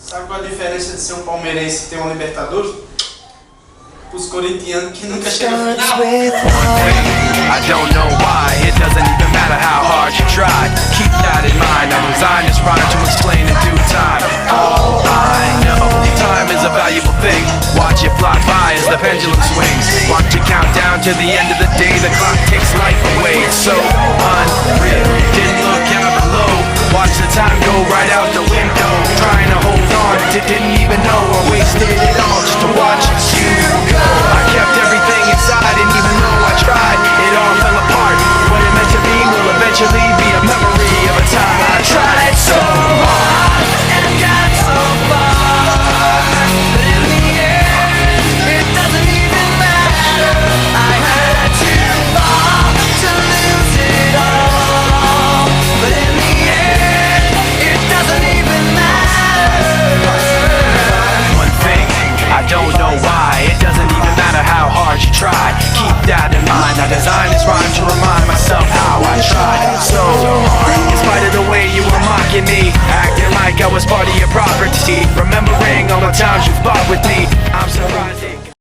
Sabe qual a diferença de ser um palmeirense e ter uma Libertadores? Os corintianos que nunca chegam no final. I don't know why, it doesn't even matter how hard you try. Keep that in mind, I'll design this rhyme to explain in due time. All I know, time is a valuable thing. Watch it fly by as the pendulum swings. Watch it count down to the end of the day. The clock takes life away, it's so unreal. Didn't look out below, watch the time go right out the window. Trying to hold on, didn't even know I wasted it all just to watch you go. I kept everything inside, and even though I tried, it all fell apart. What it meant to be will eventually be a memory of a time I tried so hard and got so far, but in the end, it doesn't even matter. I had to fall to lose it all, but in the end, it doesn't even matter. One thing, I don't know why, it doesn't even matter how hard you try. Keep that in mind, I designed this rhyme to remind myself how I tried so hard. In spite of the way you were mocking me, acting like I was part of your property, remembering all the times you fought with me,